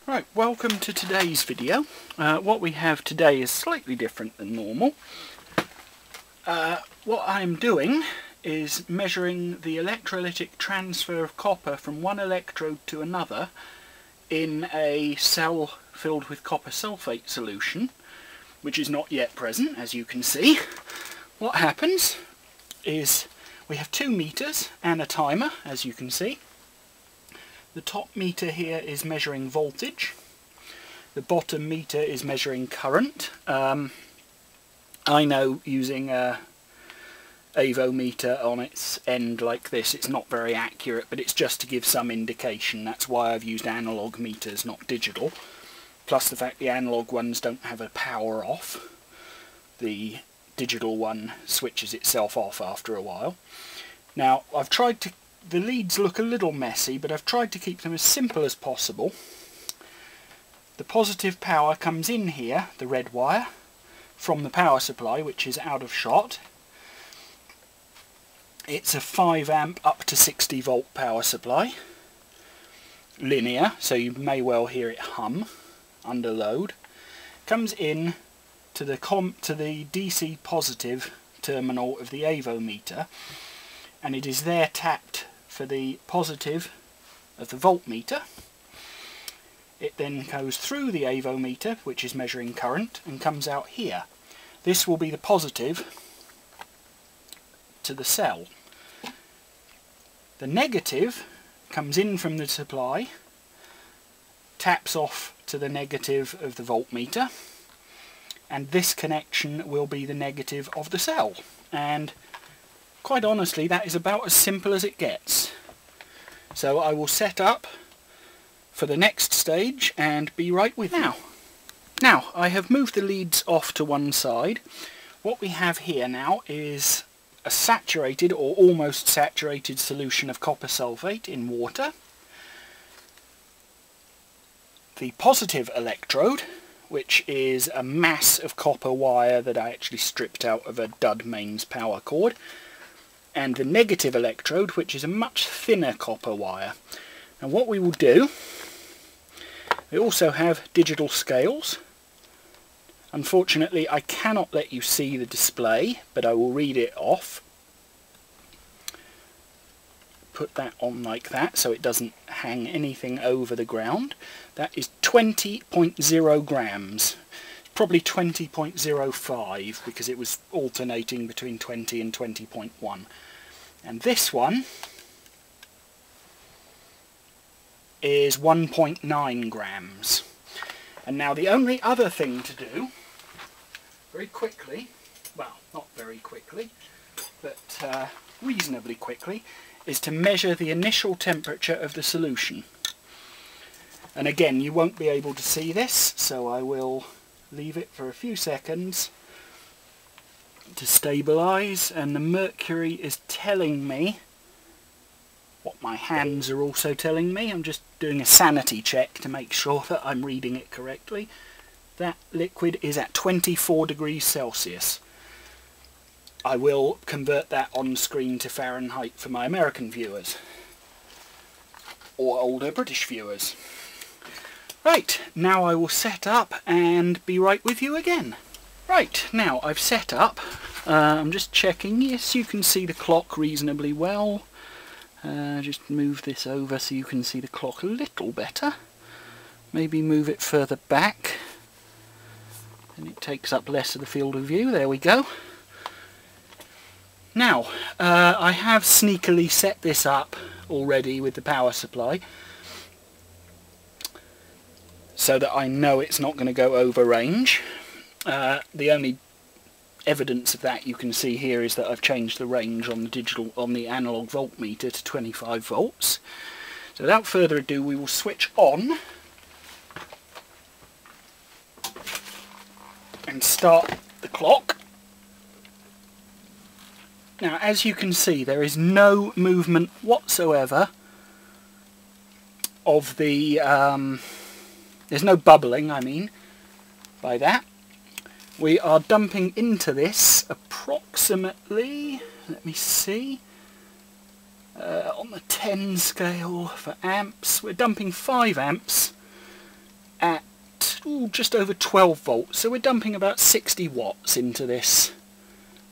Right, welcome to today's video. What we have today is slightly different than normal. What I'm doing is measuring the electrolytic transfer of copper from one electrode to another in a cell filled with copper sulphate solution, which is not yet present, as you can see. What happens is we have 2 meters and a timer, as you can see. The top meter here is measuring voltage. The bottom meter is measuring current. I know using a avometer on its end like this, it's not very accurate, but it's just to give some indication. That's why I've used analog meters, not digital. Plus the fact the analog ones don't have a power off. The digital one switches itself off after a while. Now, the leads look a little messy, but I've tried to keep them as simple as possible. The positive power comes in here, the red wire, from the power supply, which is out of shot. It's a 5 amp up to 60 volt power supply. Linear, so you may well hear it hum under load. Comes in to the DC positive terminal of the avometer, and it is there tapped for the positive of the voltmeter. It then goes through the avometer, which is measuring current, and comes out here. This will be the positive to the cell. The negative comes in from the supply, taps off to the negative of the voltmeter, and this connection will be the negative of the cell. And quite honestly, that is about as simple as it gets. So I will set up for the next stage and be right with you. Now, I have moved the leads off to one side. What we have here now is a saturated or almost saturated solution of copper sulphate in water. The positive electrode, which is a mass of copper wire that I actually stripped out of a dud mains power cord, and the negative electrode, which is a much thinner copper wire. Now what we will do, we also have digital scales. Unfortunately I cannot let you see the display, but I will read it off. Put that on like that so it doesn't hang anything over the ground. That is 20.0 grams. Probably 20.05 because it was alternating between 20 and 20.1. And this one is 1.9 grams. And now the only other thing to do, very quickly, well, not very quickly, but reasonably quickly, is to measure the initial temperature of the solution. And again, you won't be able to see this, so I will leave it for a few seconds to stabilise, and the mercury is telling me what my hands are also telling me. I'm just doing a sanity check to make sure that I'm reading it correctly. That liquid is at 24 degrees Celsius. I will convert that on screen to Fahrenheit for my American viewers, or older British viewers. Right, now I will set up and be right with you again. Right, now I've set up. I'm just checking. Yes, you can see the clock reasonably well. Just move this over so you can see the clock a little better. Maybe move it further back, and it takes up less of the field of view. There we go. Now, I have sneakily set this up already with the power supply, so that I know it's not going to go over range. The only evidence of that you can see here is that I've changed the range on the analog voltmeter to 25 volts. So without further ado, we will switch on and start the clock. Now, as you can see, there is no movement whatsoever of the there's no bubbling, I mean, by that. We are dumping into this approximately, let me see, on the 10 scale for amps, we're dumping 5 amps at just over 12 volts, so we're dumping about 60 watts into this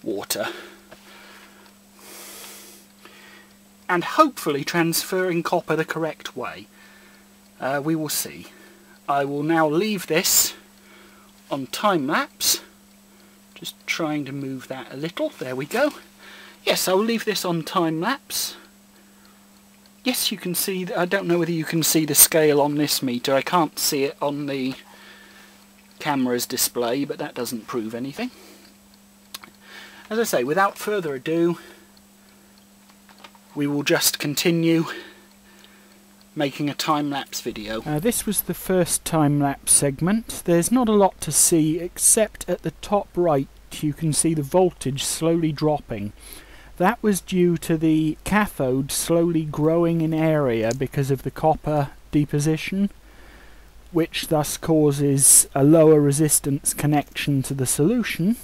water. And hopefully transferring copper the correct way. We will see. I will now leave this on time-lapse. Just trying to move that a little. There we go. Yes, I will leave this on time-lapse. Yes, you can see, I don't know whether you can see the scale on this meter. I can't see it on the camera's display, but that doesn't prove anything. As I say, without further ado, we will just continue making a time-lapse video. This was the first time-lapse segment. There's not a lot to see except at the top right you can see the voltage slowly dropping. That was due to the cathode slowly growing in area because of the copper deposition, which thus causes a lower resistance connection to the solution,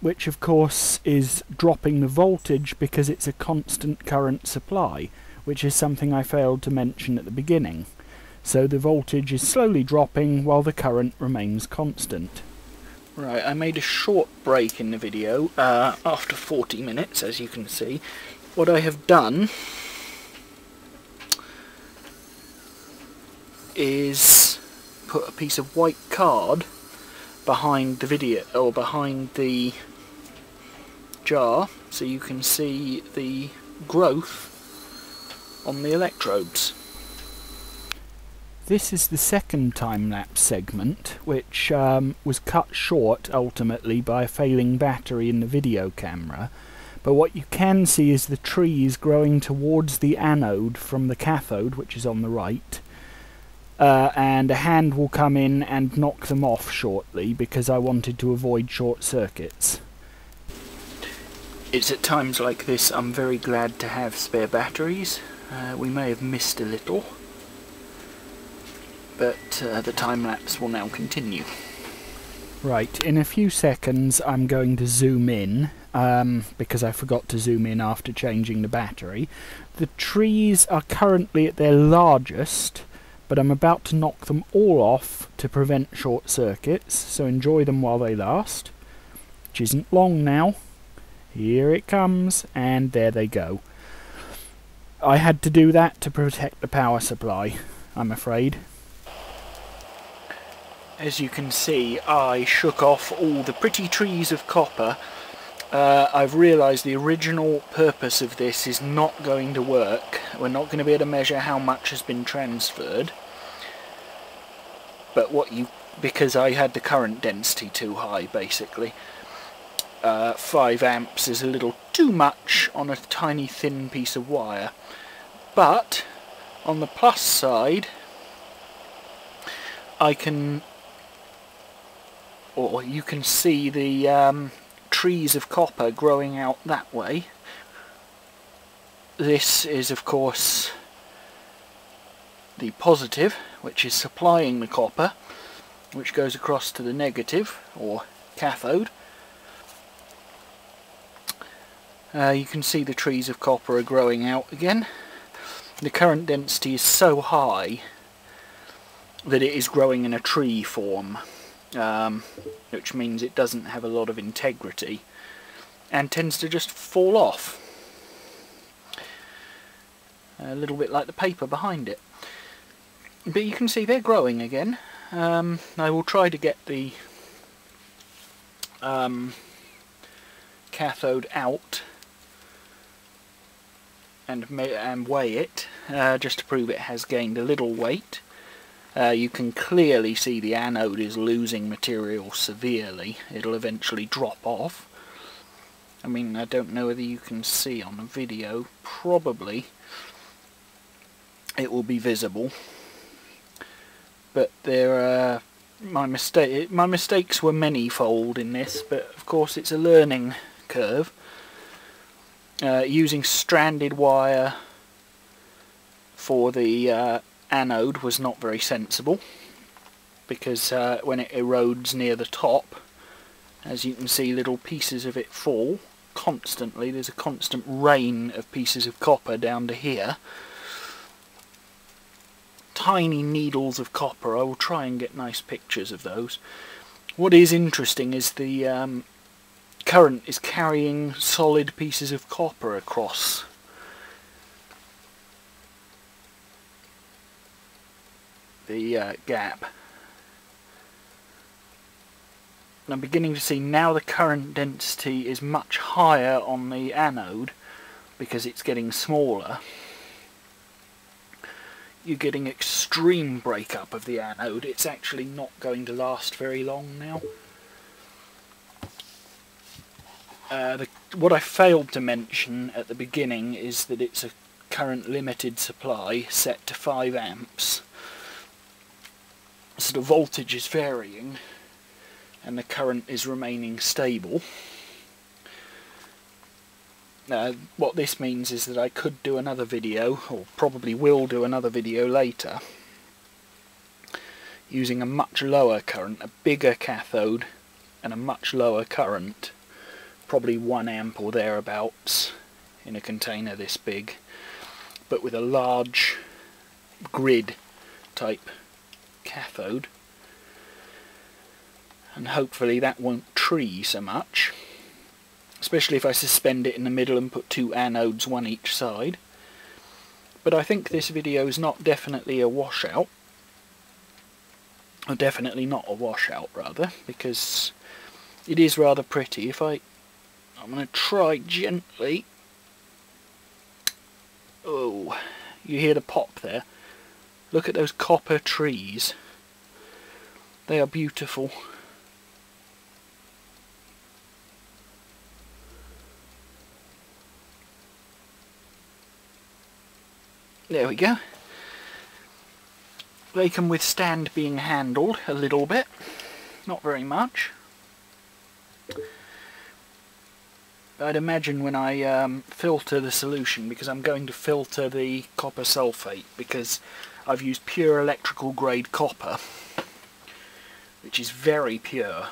which of course is dropping the voltage because it's a constant current supply, which is something I failed to mention at the beginning. So the voltage is slowly dropping while the current remains constant. Right, I made a short break in the video after 40 minutes, as you can see. What I have done is put a piece of white card behind the video, or behind the jar, so you can see the growth on the electrodes. This is the second time-lapse segment, which was cut short ultimately by a failing battery in the video camera, but what you can see is the trees growing towards the anode from the cathode, which is on the right, and a hand will come in and knock them off shortly because I wanted to avoid short circuits. It's at times like this I'm very glad to have spare batteries. We may have missed a little, but the time-lapse will now continue. Right, in a few seconds I'm going to zoom in, because I forgot to zoom in after changing the battery. The trees are currently at their largest, but I'm about to knock them all off to prevent short circuits, so enjoy them while they last. Which isn't long now. Here it comes, and there they go. I had to do that to protect the power supply, I'm afraid. As you can see, I shook off all the pretty trees of copper. I've realised the original purpose of this is not going to work. We're not going to be able to measure how much has been transferred. But because I had the current density too high, basically. 5 amps is a little too much on a tiny thin piece of wire. But on the plus side, you can see the trees of copper growing out that way. This is of course the positive, which is supplying the copper, which goes across to the negative, or cathode. You can see the trees of copper are growing out again. The current density is so high that it is growing in a tree form, which means it doesn't have a lot of integrity and tends to just fall off. A little bit like the paper behind it. But you can see they're growing again. I will try to get the cathode out and weigh it, just to prove it has gained a little weight. You can clearly see the anode is losing material severely. It'll eventually drop off. I mean, I don't know whether you can see on the video. Probably it will be visible. But my mistakes were manifold in this, but of course it's a learning curve. Using stranded wire for the anode was not very sensible, because when it erodes near the top, as you can see, little pieces of it fall constantly. There's a constant rain of pieces of copper down to here. tiny needles of copper. I will try and get nice pictures of those. What is interesting is the current is carrying solid pieces of copper across the gap. And I'm beginning to see now the current density is much higher on the anode because it's getting smaller. You're getting extreme breakup of the anode. It's actually not going to last very long now. What I failed to mention at the beginning is that it's a current limited supply set to 5 amps. So the voltage is varying and the current is remaining stable. What this means is that I could do another video, or probably will do another video later, using a much lower current, a bigger cathode and a much lower current, probably 1 amp or thereabouts in a container this big, but with a large grid type cathode, and hopefully that won't tree so much, especially if I suspend it in the middle and put 2 anodes, one each side. But I think this video is not definitely a washout, or definitely not a washout rather, because it is rather pretty. I'm going to try gently. Oh, you hear the pop there? Look at those copper trees. They are beautiful. There we go. They can withstand being handled a little bit, not very much. I'd imagine when I filter the solution, because I'm going to filter the copper sulphate, because I've used pure electrical grade copper, which is very pure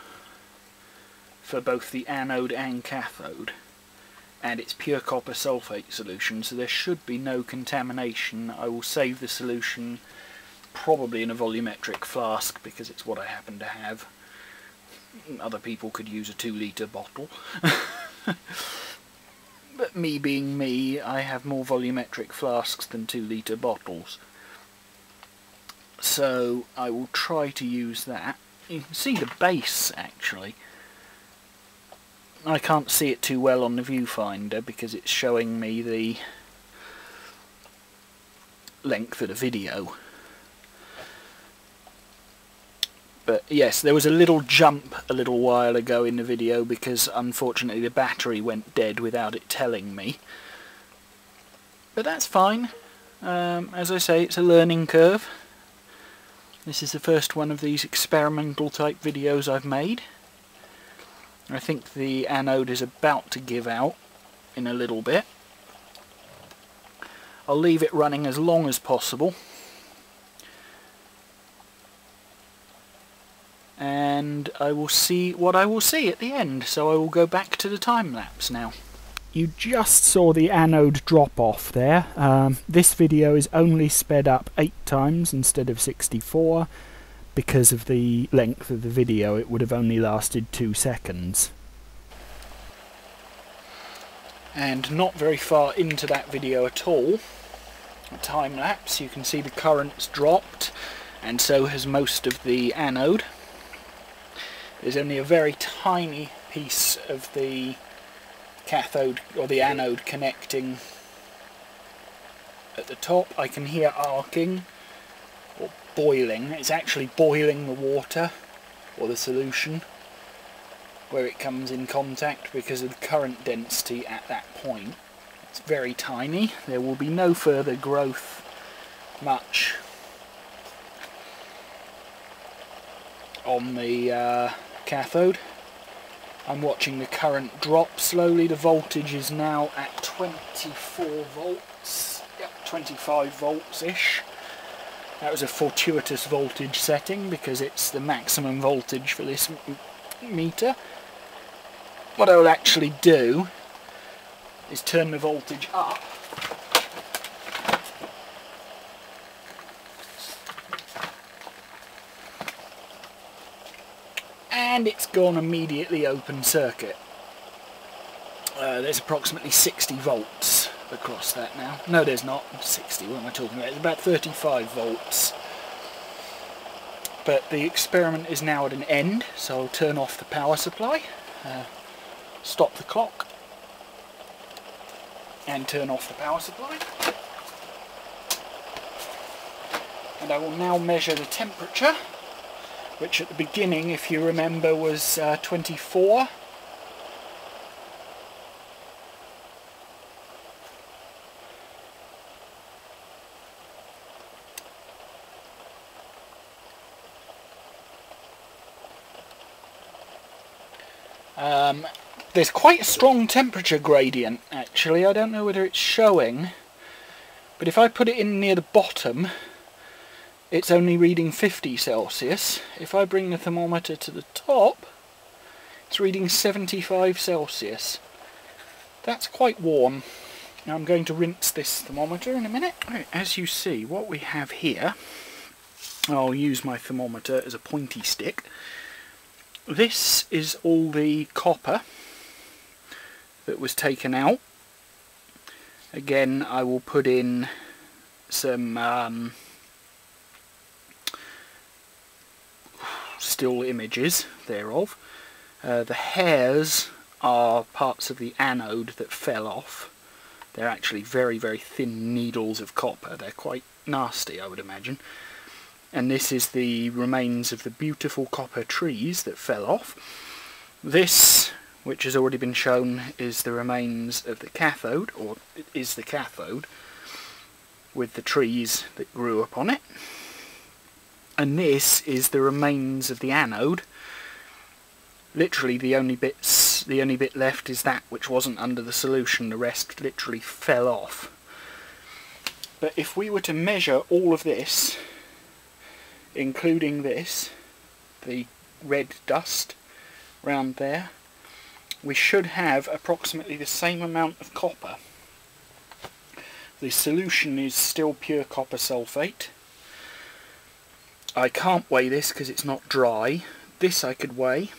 for both the anode and cathode. And it's pure copper sulphate solution, so there should be no contamination. I will save the solution probably in a volumetric flask because it's what I happen to have. Other people could use a 2-litre bottle. But me being me, I have more volumetric flasks than 2-litre bottles. So I will try to use that. You can see the base actually. I can't see it too well on the viewfinder because it's showing me the length of the video. But yes, there was a little jump a little while ago in the video because unfortunately the battery went dead without it telling me. But that's fine. As I say, it's a learning curve. This is the first one of these experimental type videos I've made. I think the anode is about to give out in a little bit. I'll leave it running as long as possible. And I will see what I will see at the end, so I will go back to the time lapse now. You just saw the anode drop off there. This video is only sped up 8 times instead of 64. Because of the length of the video, it would have only lasted 2 seconds. And not very far into that video at all, a time lapse, you can see the current's dropped, and so has most of the anode. There's only a very tiny piece of the cathode or the anode connecting at the top. I can hear arcing or boiling. It's actually boiling the water or the solution where it comes in contact because of the current density at that point. It's very tiny. There will be no further growth much on the cathode. I'm watching the current drop slowly. The voltage is now at 24 volts. Yep, 25 volts-ish. That was a fortuitous voltage setting because it's the maximum voltage for this meter. What I will actually do is turn the voltage up and it's gone immediately open circuit. There's approximately 60 volts across that now. No, there's not 60, what am I talking about? It's about 35 volts. But the experiment is now at an end, so I'll turn off the power supply, stop the clock, and turn off the power supply. And I will now measure the temperature, which at the beginning, if you remember, was 24. There's quite a strong temperature gradient actually. I don't know whether it's showing, but if I put it in near the bottom, it's only reading 50 Celsius. If I bring the thermometer to the top, it's reading 75 Celsius. That's quite warm. Now I'm going to rinse this thermometer in a minute. As you see, what we have here, I'll use my thermometer as a pointy stick. This is all the copper that was taken out. Again, I will put in some still images thereof. The hairs are parts of the anode that fell off. They're actually very, very thin needles of copper. They're quite nasty, I would imagine. And this is the remains of the beautiful copper trees that fell off. This, which has already been shown, is the remains of the cathode, or it is the cathode, with the trees that grew upon it. And this is the remains of the anode. Literally the only bit left is that which wasn't under the solution. The rest literally fell off. But if we were to measure all of this, including this, the red dust round there, we should have approximately the same amount of copper. The solution is still pure copper sulphate. I can't weigh this because it's not dry. This I could weigh,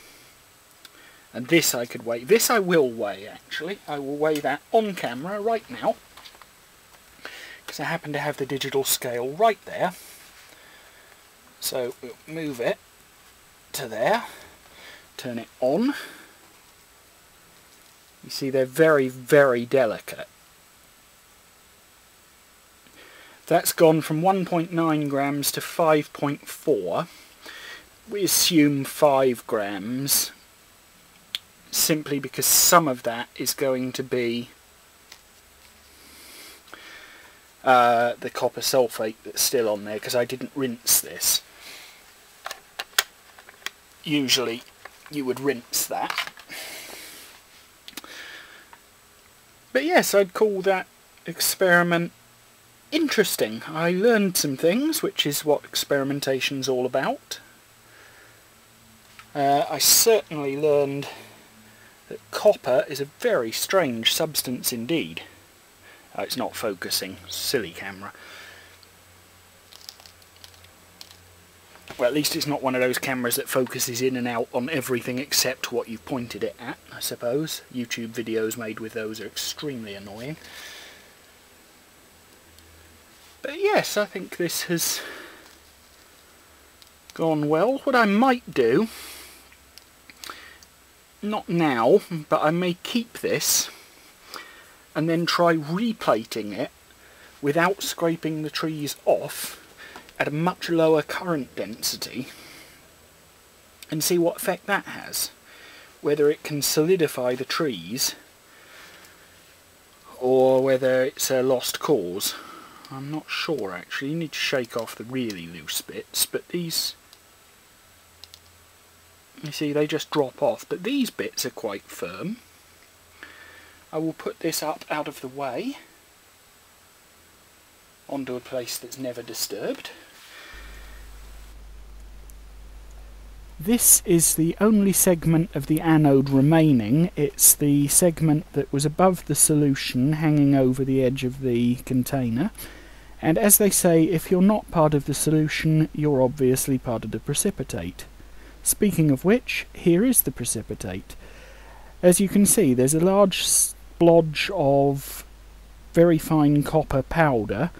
and this I could weigh. This I will weigh actually. I will weigh that on camera right now, because I happen to have the digital scale right there. So we'll move it to there, turn it on. You see they're very, very delicate. That's gone from 1.9 grams to 5.4. We assume 5 grams, simply because some of that is going to be the copper sulphate that's still on there, because I didn't rinse this. Usually you would rinse that. But yes, I'd call that experiment interesting. I learned some things, which is what experimentation's all about. I certainly learned that copper is a very strange substance indeed. Oh, it's not focusing, silly camera. Well, at least it's not one of those cameras that focuses in and out on everything except what you've pointed it at, I suppose. YouTube videos made with those are extremely annoying. But yes, I think this has gone well. What I might do, not now, but I may keep this and then try replating it without scraping the trees off at a much lower current density and see what effect that has. Whether it can solidify the trees or whether it's a lost cause. I'm not sure actually. You need to shake off the really loose bits, but these, you see, they just drop off, but these bits are quite firm. I will put this up out of the way onto a place that's never disturbed. This is the only segment of the anode remaining. It's the segment that was above the solution, hanging over the edge of the container. And as they say, if you're not part of the solution, you're obviously part of the precipitate. Speaking of which, here is the precipitate. As you can see, there's a large splodge of very fine copper powder,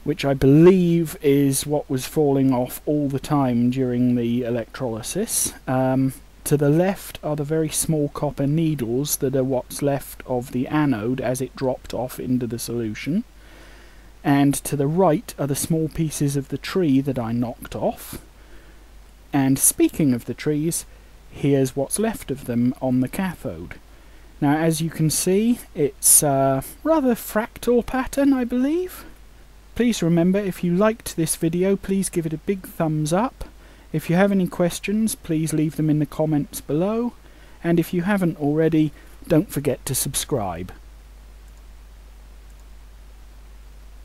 which I believe is what was falling off all the time during the electrolysis. To the left are the very small copper needles that are what's left of the anode as it dropped off into the solution. And to the right are the small pieces of the tree that I knocked off. And speaking of the trees, here's what's left of them on the cathode. Now, as you can see, it's a rather fractal pattern, I believe. Please remember, if you liked this video, please give it a big thumbs up. If you have any questions, please leave them in the comments below. And if you haven't already, don't forget to subscribe.